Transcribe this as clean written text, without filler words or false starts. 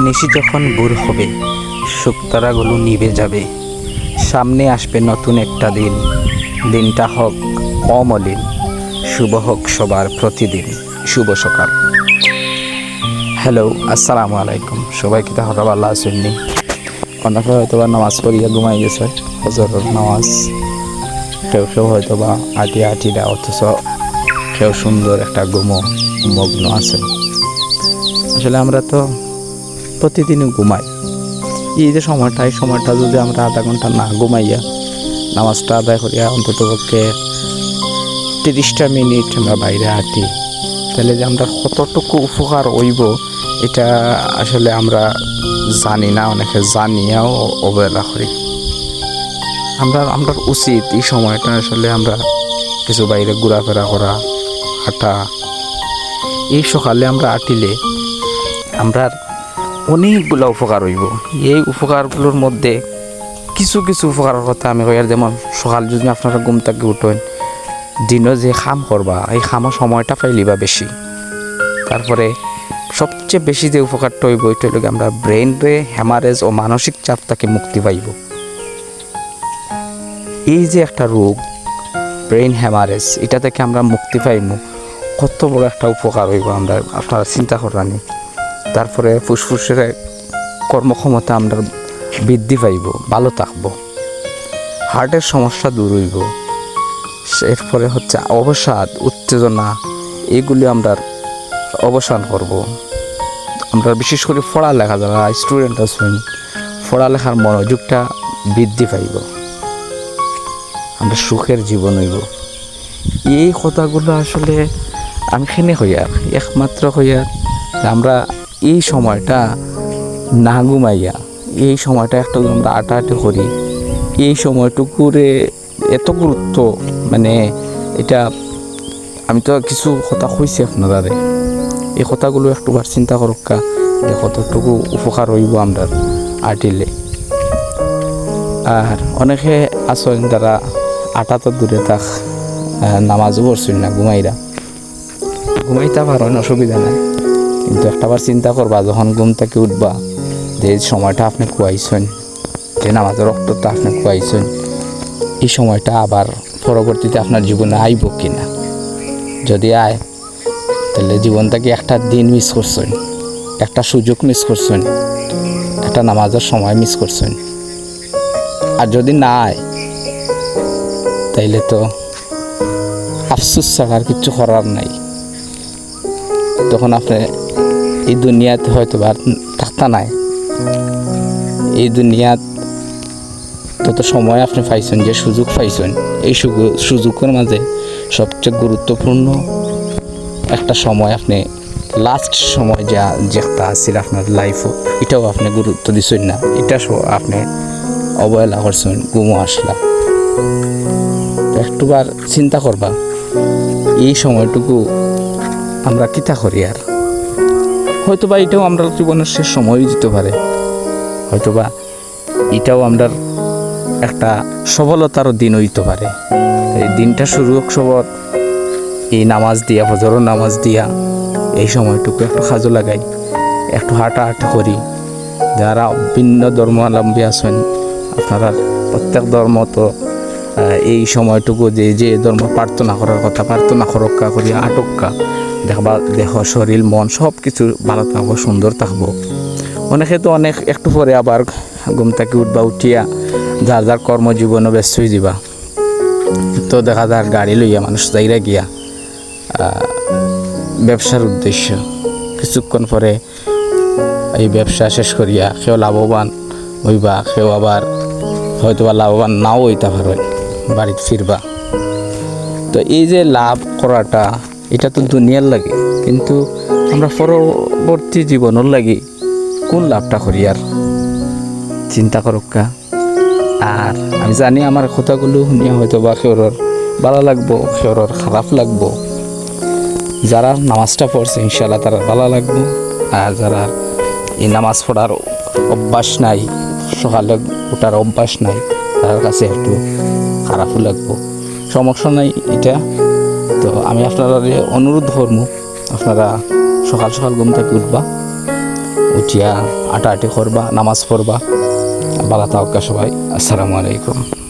নিশি যখন ভোর হবে, শুকতারাগুলো নিভে যাবে, সামনে আসবে নতুন একটা দিন। দিনটা হোক অমলিন, শুভ হোক সবার প্রতিদিন। শুভ সকাল। হ্যালো, আসসালামু আলাইকুম। সবাইকে তাহলে ভালো আসেননি? অনেকে হয়তো বা নামাজ পড়িয়া ঘুমাই গেছে, ফজরের নামাজ। কেউ কেউ হয়তো বা আটি দেয়, অথচ কেউ সুন্দর একটা মগ্ন আছে। আসলে আমরা তো প্রতিদিনই ঘুমাই। এই যে সময়টা যদি আমরা আধা ঘন্টা না ঘুমাইয়া নামাজটা আদায় করিয়া অন্তত পক্ষে 30টা মিনিট আমরা বাইরে হাঁটি, তাহলে যে আমরা কতটুকু উপকার হইব এটা আসলে আমরা জানি না। অনেকে জানিয়াও অবহেলা করি। আমরা উচিত এই সময়টা আসলে আমরা কিছু বাইরে ঘোরাফেরা করা, হাঁটা। এই সকালে আমরা হাঁটিলে আমরা অনেকগুলো উপকার হইব। এই উপকারগুলোর মধ্যে কিছু উপকারের কথা আমি কই। আর যেমন সকাল যদি আপনারা ঘুম থেকে উঠেন, দিনও যে কাম করবা এই কামের সময়টা পাইলিবা বেশি। তারপরে সবচেয়ে বেশি যে উপকারটা হইব এটা হলো আমরা ব্রেইনরে হ্যামারেজ ও মানসিক চাপ থেকে মুক্তি পাইব। এই যে একটা রোগ ব্রেইন হ্যামারেজ, এটা থেকে আমরা মুক্তি পাইব, কত বড় একটা উপকার হইব আমরা আপনারা চিন্তা করানি। তারপরে ফুসফুসের কর্মক্ষমতা আমরা বৃদ্ধি পাইব, ভালো থাকবো, হার্টের সমস্যা দূর হইব। এরপরে হচ্ছে অবসাদ, উত্তেজনা, এগুলি আমরা অবসান করব। আমরা বিশেষ করে পড়ালেখা, যারা স্টুডেন্ট আছেন, পড়ালেখার মনোযোগটা বৃদ্ধি পাইব, আমরা সুখের জীবন হইব। এই কথাগুলো আসলে আমি খেনে হইয়া একমাত্র হইয়া আমরা এই সময়টা না ঘুমাইয়া এই সময়টা একটু আমরা আটাআটি করি। এই সময়টুকুরে এত গুরুত্ব, মানে এটা আমি তো কিছু কথা কইছি আপনারা, এই কথাগুলো একটুবার চিন্তা করক্কা যে কতটুকু উপকার হইব আমরা আটিলে। আর অনেকে আসেন যারা আটা তো দূরে থাক, নামাজও পড়ছেন না, ঘুমাইতে পারেন, অসুবিধা নাই। কিন্তু একটাবার চিন্তা করবা, যখন ঘুম থেকে উঠবা, যে সময়টা আপনি খুয়াইছেন, যে নামাজের রক্তটা আপনি খুয়াইছেন, এই সময়টা আবার পরবর্তীতে আপনার জীবনে আইব কিনা। যদি আয়, তাহলে জীবনটাকে একটা দিন মিস করছেন, একটা সুযোগ মিস করছেন, একটা নামাজের সময় মিস করছেন। আর যদি না আয়, তাইলে তো আফসোস ছাড়া আর কিচ্ছু করার নাই। তখন আপনি এই দুনিয়াতে হয়তো আর থাকতা নাই। এই দুনিয়াত তত সময় আপনি পাইছেন, যে সুযোগ পাইছেন, এই সুযোগের মাঝে সবচেয়ে গুরুত্বপূর্ণ একটা সময়, আপনি লাস্ট সময় যেটা আছিল আপনার লাইফও, এটাও আপনি গুরুত্ব দিচ্ছেন না, এটা আপনি অবহেলা করছেন, ঘুমো আসলা। একটুবার চিন্তা করবা, এই সময়টুকু আমরা কিতা করি। আর হয়তোবা এটাও আমরা জীবনের শেষ সময়ই দিতে পারে, হয়তোবা এটাও আমরা একটা সফলতারও দিন হইতে পারে। এই দিনটা শুরু হোক সবর এই নামাজ দিয়া, ফজরের নামাজ দিয়া, এই সময়টুকু একটু কাজে লাগাই, একটু হাঁটাহাঁটি করি। যারা ভিন্ন ধর্মাবলম্বী আছেন, আপনারা প্রত্যেক ধর্ম তো এই সময়টুকু যে ধর্ম প্রার্থনা করার কথা, প্রার্থনা করক্কা করিয়া আটক্কা, দেখবা দেহ শরীর মন সব কিছু ভালো থাকবো, সুন্দর থাকবো। অনেকে তো একটু পরে আবার ঘুম থেকে উঠবা, উঠিয়া যার কর্মজীবনও ব্যস্ত হয়ে যাবা। তো দেখা যায় গাড়ি লইয়া মানুষ যাইরা গিয়া ব্যবসার উদ্দেশ্য, কিছুক্ষণ পরে এই ব্যবসা শেষ করিয়া কেউ লাভবান হইবা, কেউ আবার হয়তো বা লাভবান নাও হইতে পারে, বাড়িতে ফিরবা। তো এই যে লাভ করাটা, এটা তো দুনিয়ার লাগে, কিন্তু আমরা পরবর্তী জীবনের লাগে কোন লাভটা করি আর চিন্তা করক্কা। আর আমি জানি আমার কথাগুলো শুনিয়া হয়তো বা কেউর ভালো লাগবো, কেউর খারাপ লাগবো। যারা নামাজটা পড়ছে ইনশাআল্লাহ তারা ভালো লাগবো, আর যারা এই নামাজ পড়ার অভ্যাস নাই, সকালে ওঠার অভ্যাস নাই, তার কাছে একটু খারাপও লাগবো। সমস্যা নাই এটা। তো আমি আপনারা অনুরোধ করবো, আপনারা সকাল ঘুম থেকে উঠবা, উঠিয়া আটাআটি করবা, নামাজ পড়বা। ভালো থাকা সবাই। আসসালামু আলাইকুম।